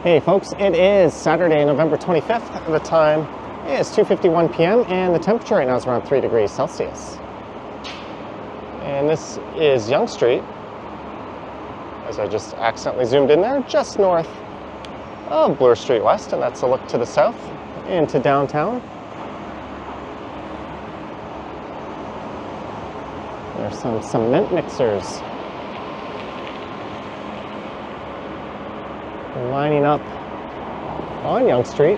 Hey folks, it is Saturday, November 25th. The time is 2:51 p.m. and the temperature right now is around 3 degrees Celsius. And this is Yonge Street, as I just accidentally zoomed in there, just north of Bloor Street West, and that's a look to the south into downtown. There's some cement mixers lining up on Yonge Street.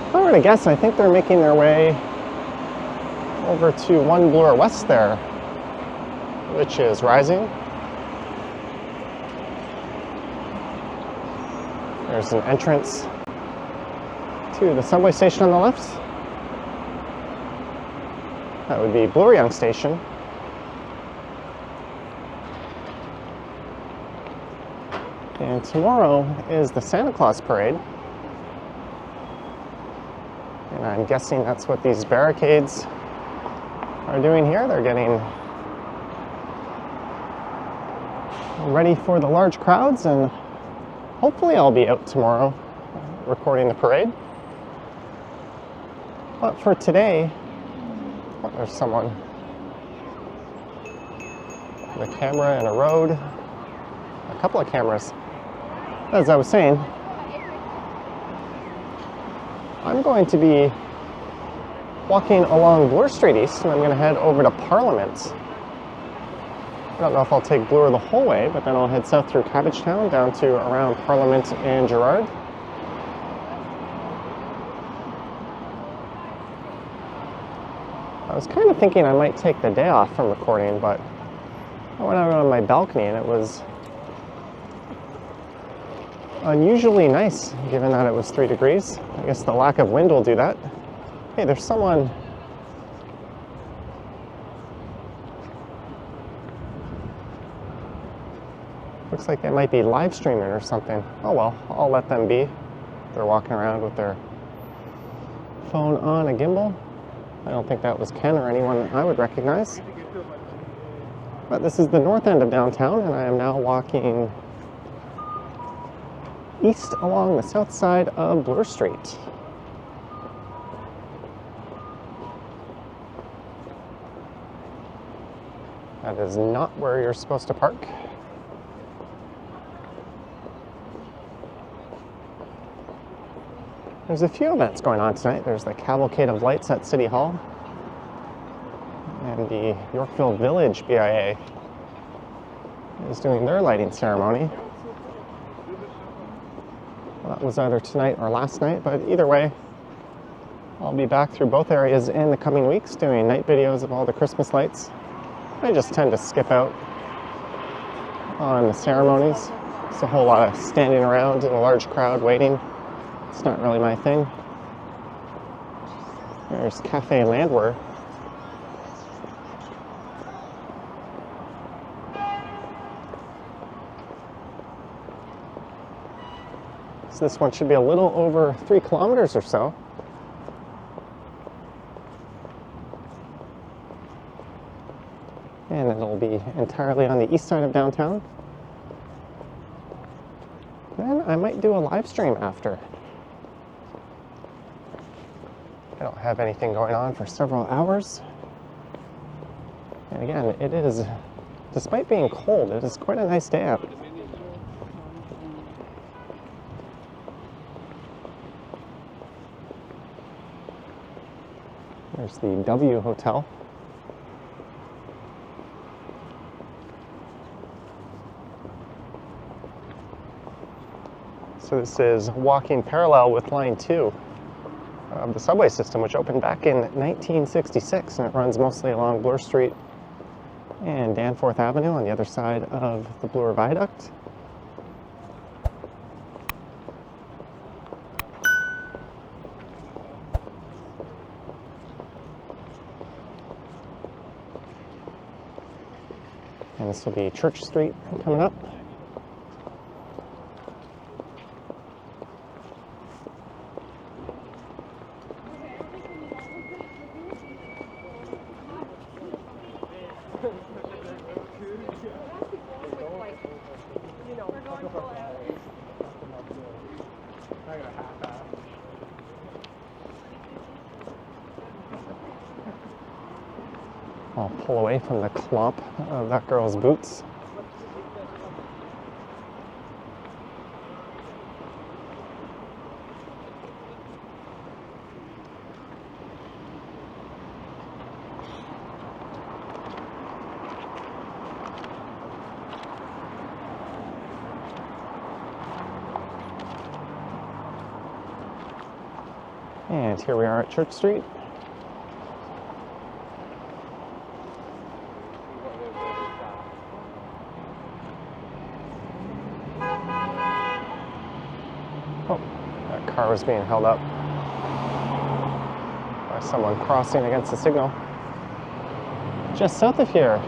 If I were to guess, I think they're making their way over to Yonge Bloor West there, which is rising. There's an entrance to the subway station on the left. That would be Bloor Yonge Station. And tomorrow is the Santa Claus Parade. And I'm guessing that's what these barricades are doing here. They're getting ready for the large crowds, and hopefully I'll be out tomorrow recording the parade. But for today, there's someone with a camera and a road, a couple of cameras. As I was saying, I'm going to be walking along Bloor Street East, and I'm going to head over to Parliament. I don't know if I'll take Bloor the whole way, but then I'll head south through Cabbagetown down to around Parliament and Gerrard. I was kind of thinking I might take the day off from recording, but I went out on my balcony and it was unusually nice, given that it was 3 degrees. I guess the lack of wind will do that. Hey, there's someone. Looks like they might be live streaming or something. Oh well, I'll let them be. They're walking around with their phone on a gimbal. I don't think that was Ken or anyone I would recognize. But this is the north end of downtown, and I am now walking east along the south side of Bloor Street. That is not where you're supposed to park. There's a few events going on tonight. There's the Cavalcade of Lights at City Hall, and the Yorkville Village BIA is doing their lighting ceremony. Well, that was either tonight or last night, but either way, I'll be back through both areas in the coming weeks doing night videos of all the Christmas lights. I just tend to skip out on the ceremonies. It's a whole lot of standing around in a large crowd waiting. It's not really my thing. There's Cafe Landwehr. So this one should be a little over 3 kilometers or so. And it'll be entirely on the east side of downtown. Then I might do a live stream after. I don't have anything going on for several hours. And again, it is, despite being cold, it is quite a nice day out. There's the W Hotel. So this is walking parallel with Line 2 of the subway system, which opened back in 1966, and it runs mostly along Bloor Street and Danforth Avenue on the other side of the Bloor Viaduct. And this will be Church Street coming up. I'll pull away from the clomp of that girl's boots. And here we are at Church Street. Oh, that car was being held up by someone crossing against the signal. Just south of here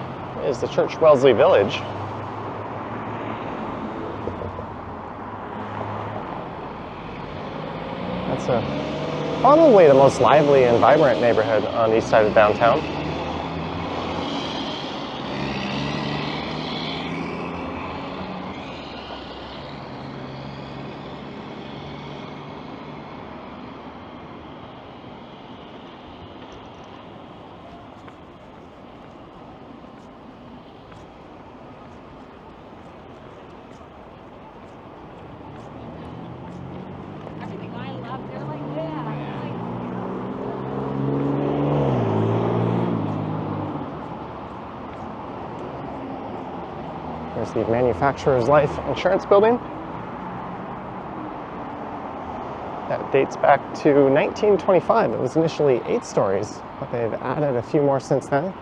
is the Church Wellesley Village. That's probably the most lively and vibrant neighborhood on the east side of downtown. There's the Manufacturer's Life Insurance Building. That dates back to 1925. It was initially 8 stories, but they've added a few more since then.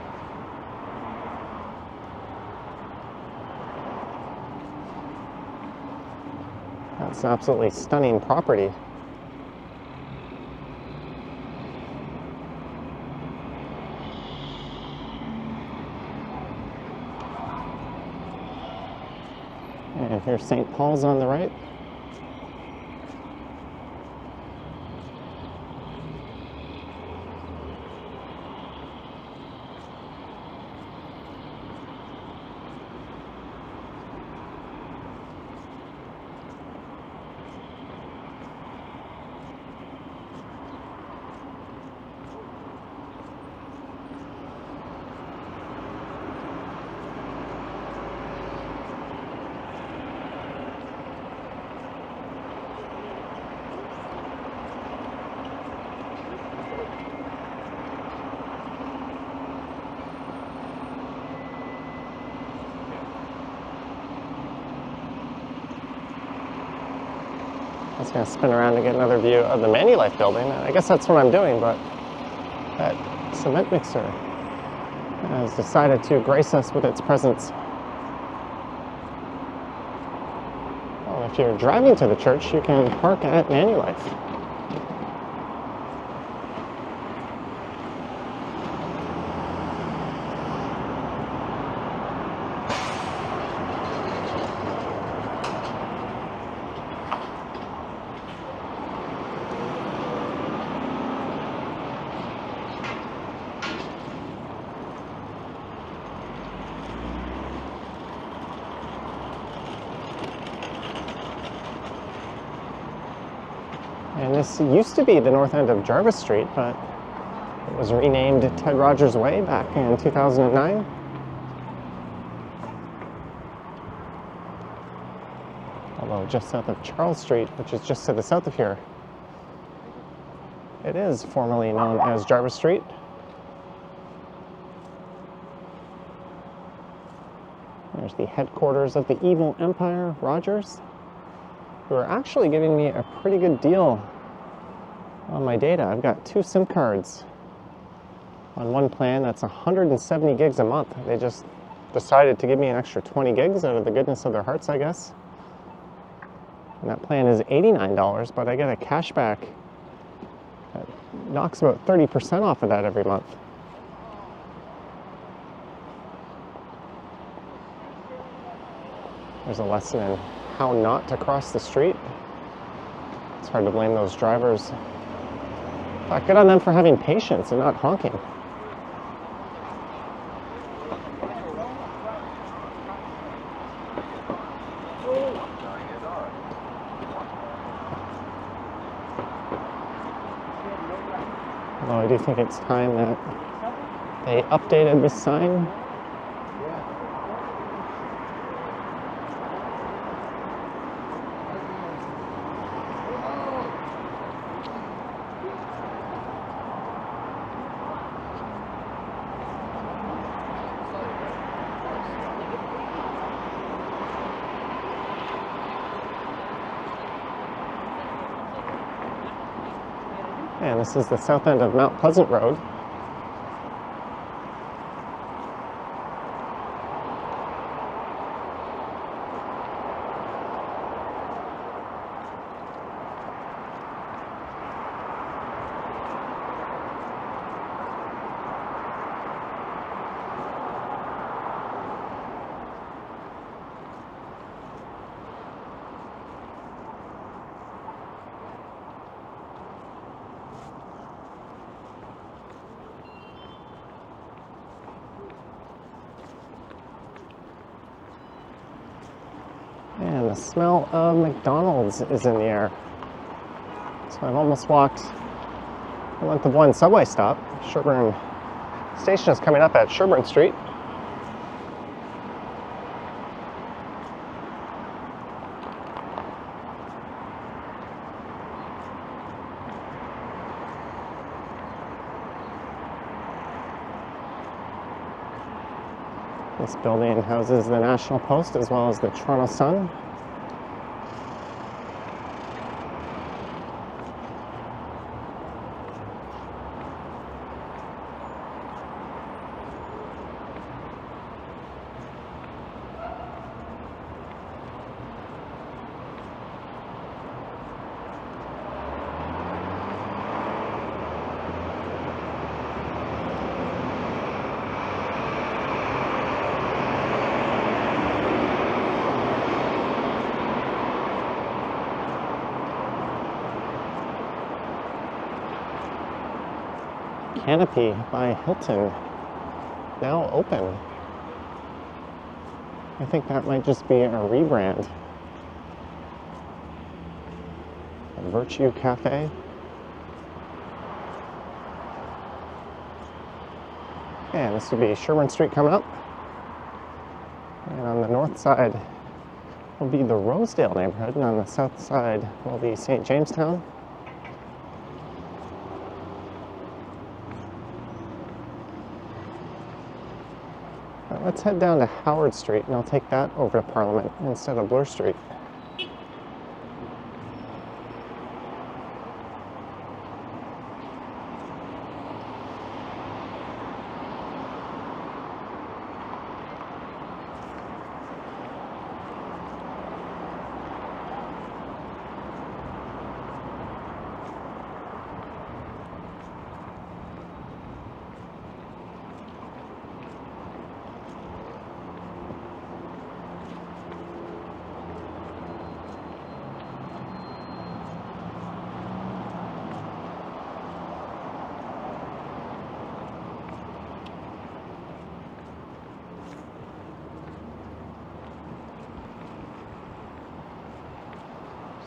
That's an absolutely stunning property. And here's St. Paul's on the right. I was going to spin around to get another view of the Manulife building. I guess that's what I'm doing, but that cement mixer has decided to grace us with its presence. Well, if you're driving to the church, you can park at Manulife. And this used to be the north end of Jarvis Street, but it was renamed Ted Rogers Way back in 2009. Although just south of Charles Street, which is just to the south of here, it is formerly known as Jarvis Street. There's the headquarters of the evil empire, Rogers, who are actually giving me a pretty good deal on my data. I've got 2 SIM cards on one plan that's 170 gigs a month. They just decided to give me an extra 20 gigs out of the goodness of their hearts, I guess. And that plan is $89, but I get a cashback that knocks about 30% off of that every month. There's a lesson in how not to cross the street. It's hard to blame those drivers. But good on them for having patience and not honking. Although I do think it's time that They updated this sign. And this is the south end of Mount Pleasant Road. And the smell of McDonald's is in the air. So I've almost walked the length of one subway stop. Sherbourne station is coming up at Sherbourne Street. This building houses the National Post as well as the Toronto Sun. Canopy by Hilton, now open. I think that might just be a rebrand. A Virtue Cafe. And this would be Sherbourne Street coming up. And on the north side will be the Rosedale neighborhood, and on the south side will be St. Jamestown. Let's head down to Howard Street, and I'll take that over to Parliament instead of Bloor Street.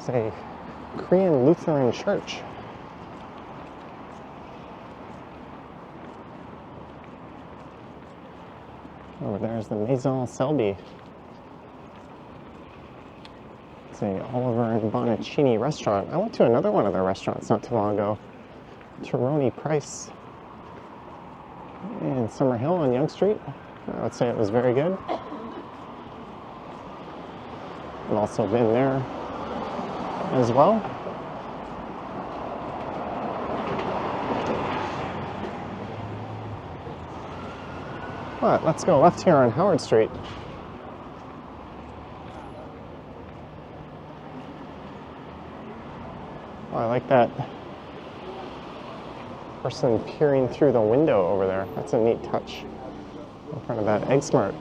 It's a Korean Lutheran church. Over there's the Maison Selby. It's a Oliver and Bonaccini restaurant. I went to another one of their restaurants not too long ago. Tironi Price in Summerhill on Yonge Street. I would say it was very good. I've also been there as well. But let's go left here on Howard Street. Oh, I like that person peering through the window over there. That's a neat touch in front of that Egg Smart.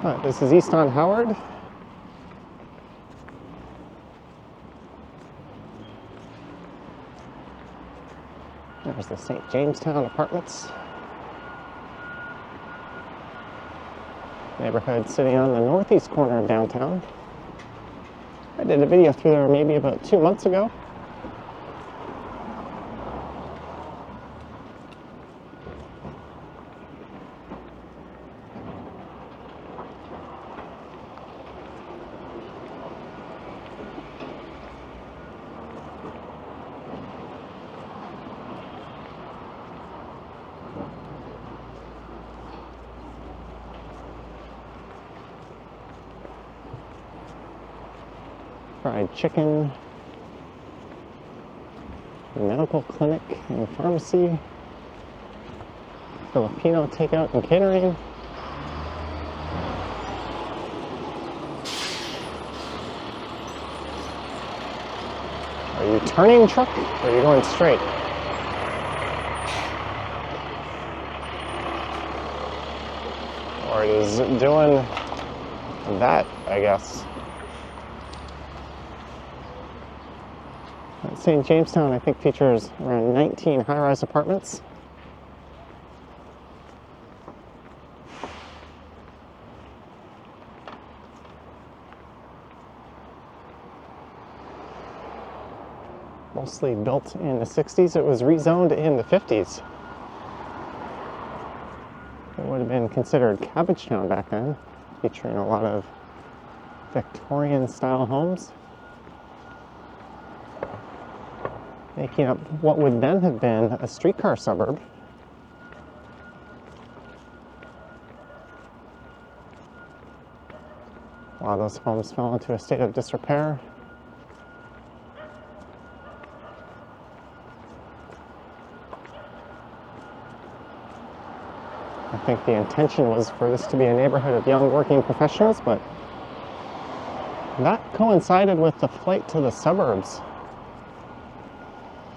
But this is East on Howard. There's the St. Jamestown Apartments. Neighborhood sitting on the northeast corner of downtown. I did a video through there maybe about 2 months ago. fried chicken, medical clinic and pharmacy, Filipino takeout and catering. Are you turning truck or are you going straight? Or it is doing that, I guess. St. Jamestown, I think, features around 19 high-rise apartments. Mostly built in the 60s. It was rezoned in the 50s. It would have been considered Cabbagetown back then, featuring a lot of Victorian-style homes, making up what would then have been a streetcar suburb. A lot of those homes fell into a state of disrepair. I think the intention was for this to be a neighborhood of young working professionals, but that coincided with the flight to the suburbs.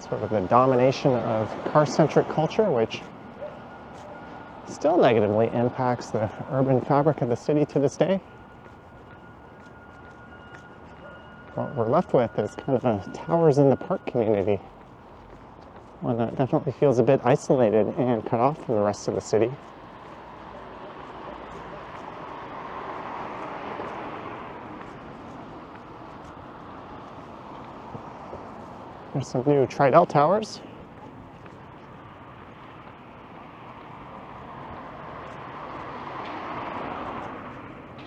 Sort of the domination of car-centric culture, which still negatively impacts the urban fabric of the city to this day. What we're left with is kind of a towers in the park community, one that definitely feels a bit isolated and cut off from the rest of the city. There's some new Tridel towers.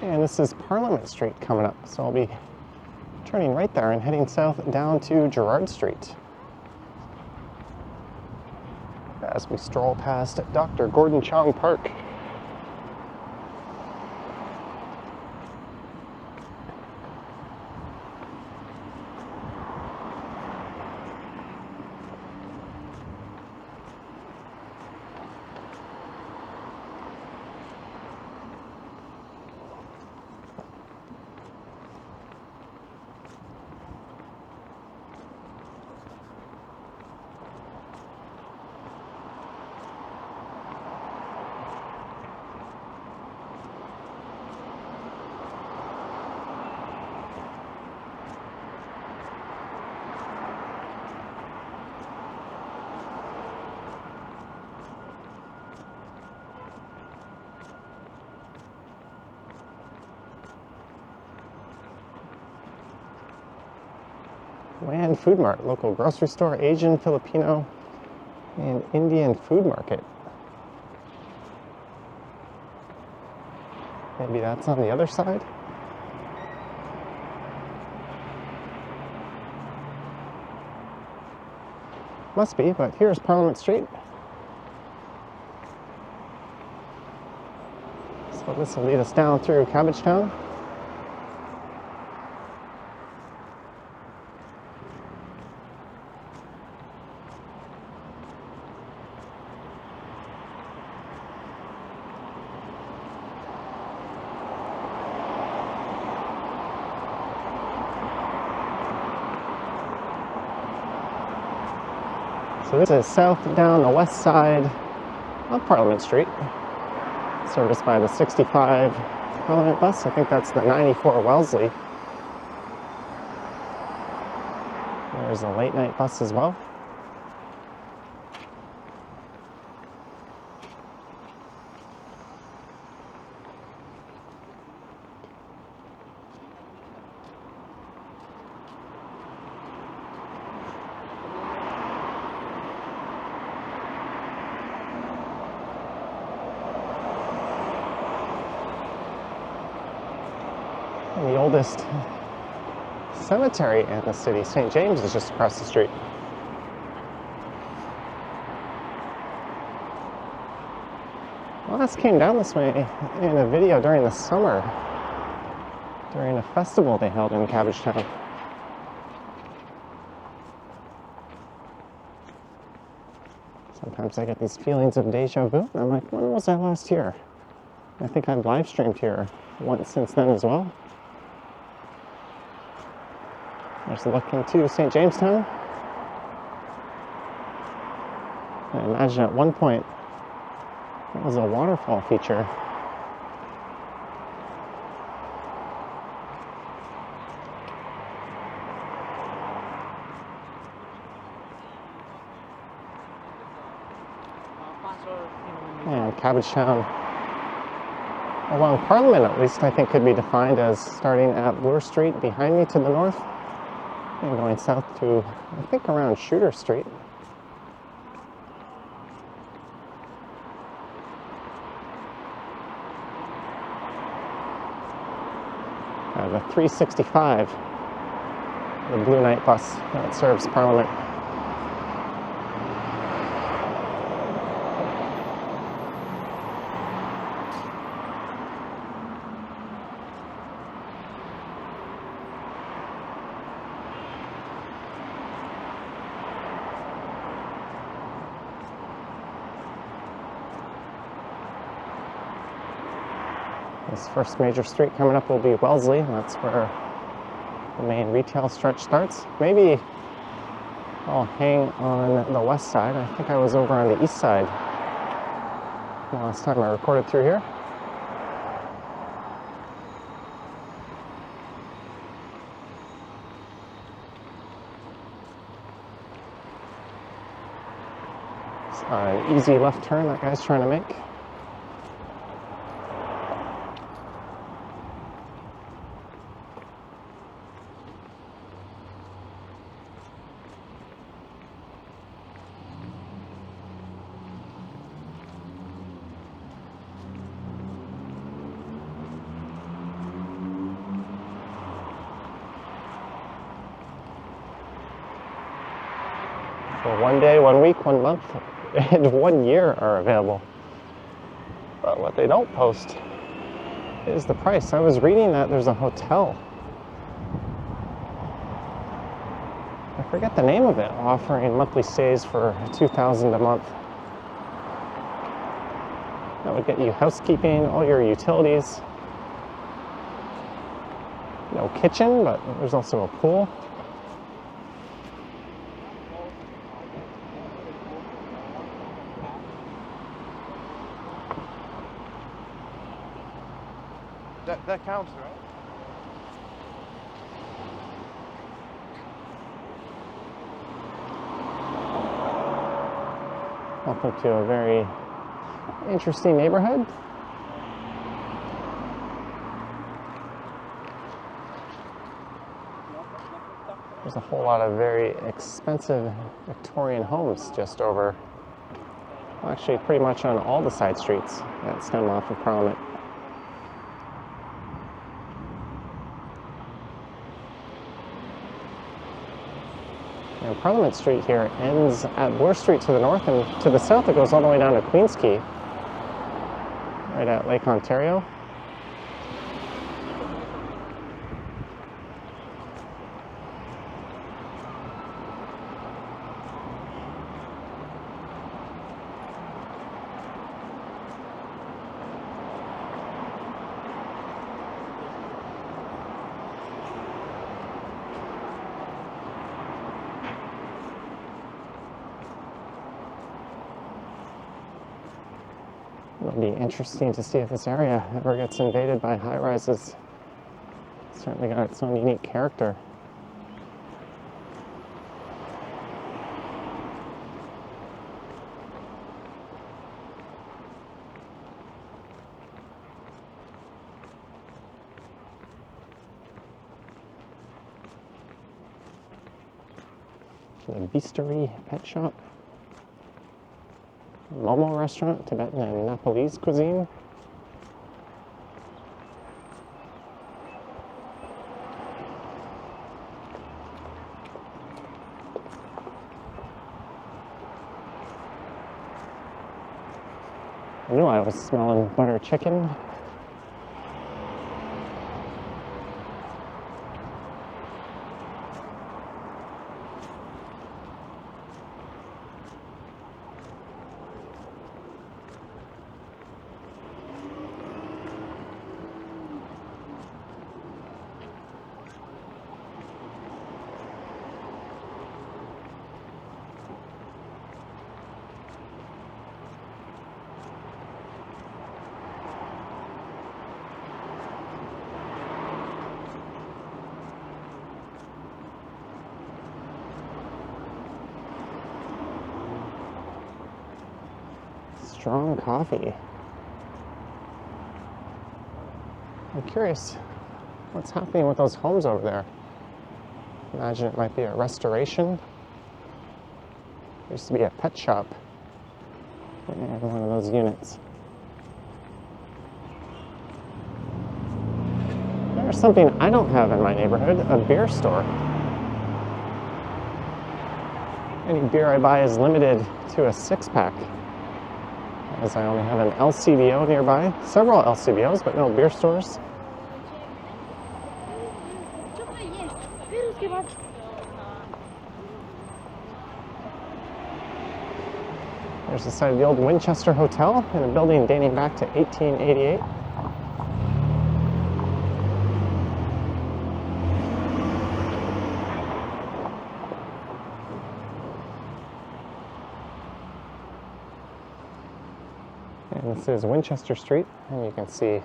And this is Parliament Street coming up, so I'll be turning right there and heading south down to Gerrard Street as we stroll past Dr. Gordon Chong Park. Land Food Mart, local grocery store, Asian, Filipino, and Indian food market. Maybe that's on the other side? Must be, but here's Parliament Street. So this will lead us down through Cabbagetown. So this is south down the west side of Parliament Street, serviced by the 65 Parliament bus. I think that's the 94 Wellesley. There's a late night bus as well. The oldest cemetery in the city, St. James, is just across the street. Last came down this way in a video during the summer, during a festival they held in Cabbagetown. Sometimes I get these feelings of deja vu. I'm like, when was I last here? I think I've live streamed here once since then as well. There's a look into St. Jamestown. I imagine at one point it was a waterfall feature. And Cabbagetown along Parliament, at least, I think could be defined as starting at Bloor Street behind me to the north and going south to, I think, around Shooter Street. The 365, the Blue Night bus that serves Parliament. This first major street coming up will be Wellesley. That's where the main retail stretch starts. Maybe I'll hang on the west side. I think I was over on the east side the last time I recorded through here. It's an easy left turn that guy's trying to make. For 1 day, 1 week, 1 month, and 1 year are available. But what they don't post is the price. I was reading that there's a hotel, I forget the name of it, offering monthly stays for $2,000 a month. That would get you housekeeping, all your utilities. No kitchen, but there's also a pool. That counts, right? Welcome to a very interesting neighborhood. There's a whole lot of very expensive Victorian homes just over, well, actually pretty much on all the side streets that stem off of Parliament. And Parliament Street here ends at Bloor Street to the north, and to the south it goes all the way down to Queen's Quay, right at Lake Ontario. It'll be interesting to see if this area ever gets invaded by high-rises. It's certainly got its own unique character. The Bistoury Pet Shop. Momo restaurant, Tibetan and Nepalese cuisine. I knew I was smelling butter chicken. strong coffee. I'm curious what's happening with those homes over there. Imagine it might be a restoration. There used to be a pet shop in every one of those units. There's something I don't have in my neighborhood, a beer store. Any beer I buy is limited to a 6-pack, as I only have an LCBO nearby. Several LCBOs, but no beer stores. There's the site of the old Winchester Hotel in a building dating back to 1888. And this is Winchester Street, and you can see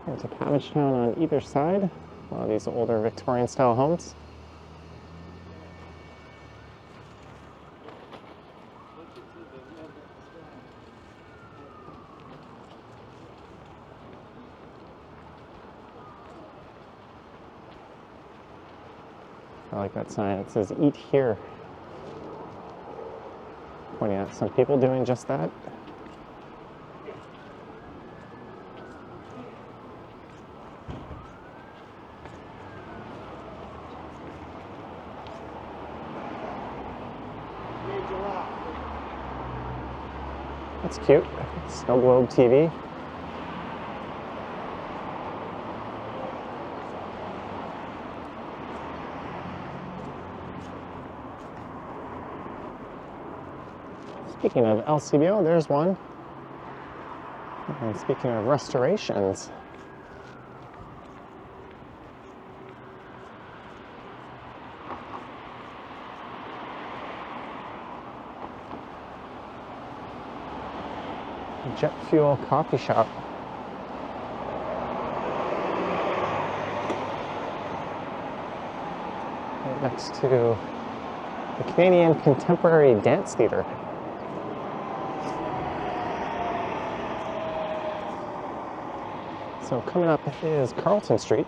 into Cabbagetown on either side. A lot of these older Victorian-style homes. I like that sign. It says, "Eat here." Pointing out some people doing just that. That's cute. Snow globe TV. Speaking of LCBO, there's one. And speaking of restorations, Jet Fuel Coffee Shop. Right next to the Canadian Contemporary Dance Theatre. So coming up is Carlton Street.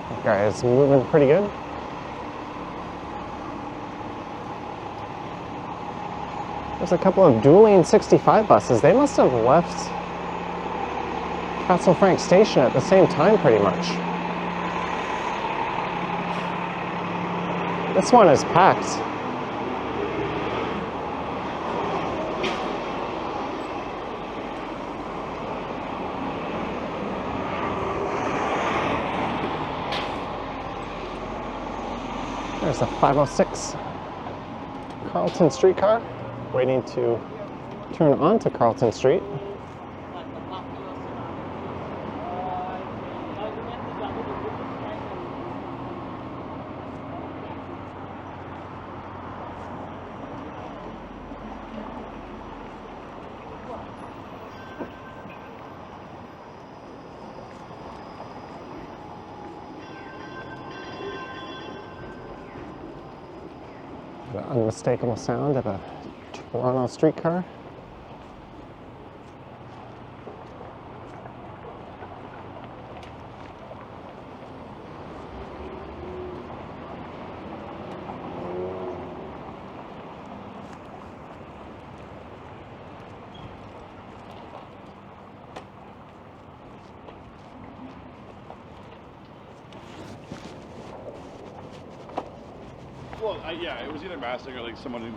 That guy is moving pretty good. There's a couple of dueling 65 buses. They must have left Castle Frank Station at the same time, pretty much. This one is packed. There's a 506 Carlton streetcar waiting to turn onto Carlton Street. The unmistakable sound of a Toronto streetcar. Well, yeah, it was either Mastic or like someone who.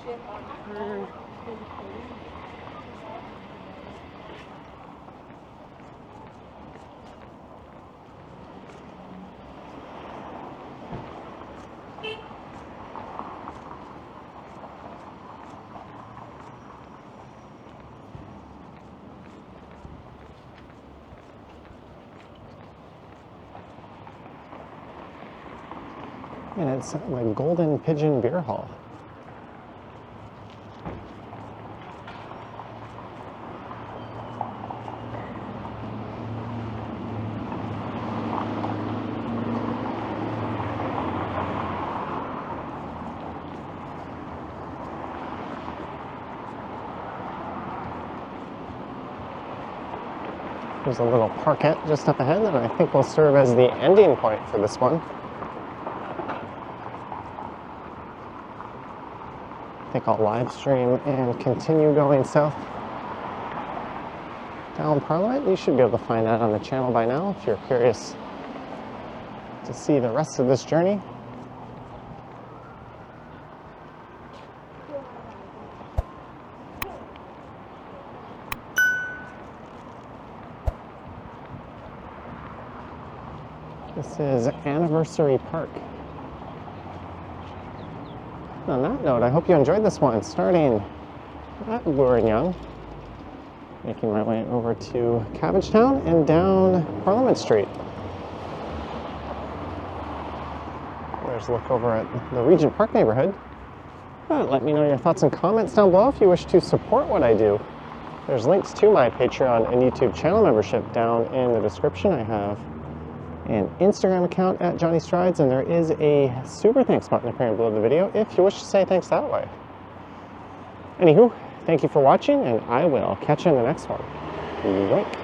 Shit And it's the Golden Pigeon Beer Hall. There's a little parkette just up ahead that I think will serve as the ending point for this one. I think I'll live stream and continue going south down Parliament. You should be able to find that on the channel by now if you're curious to see the rest of this journey. This is Anniversary Park. On that note, I hope you enjoyed this one, starting at Bloor and Yonge, making my way over to Cabbagetown and down Parliament Street. There's a look over at the Regent Park neighborhood. Let me know your thoughts and comments down below if you wish to support what I do. There's links to my Patreon and YouTube channel membership down in the description. I have an Instagram account at Johnny Strides, and there is a super thanks button appearing below the video if you wish to say thanks that way. Anywho, thank you for watching, and I will catch you in the next one. Yoink.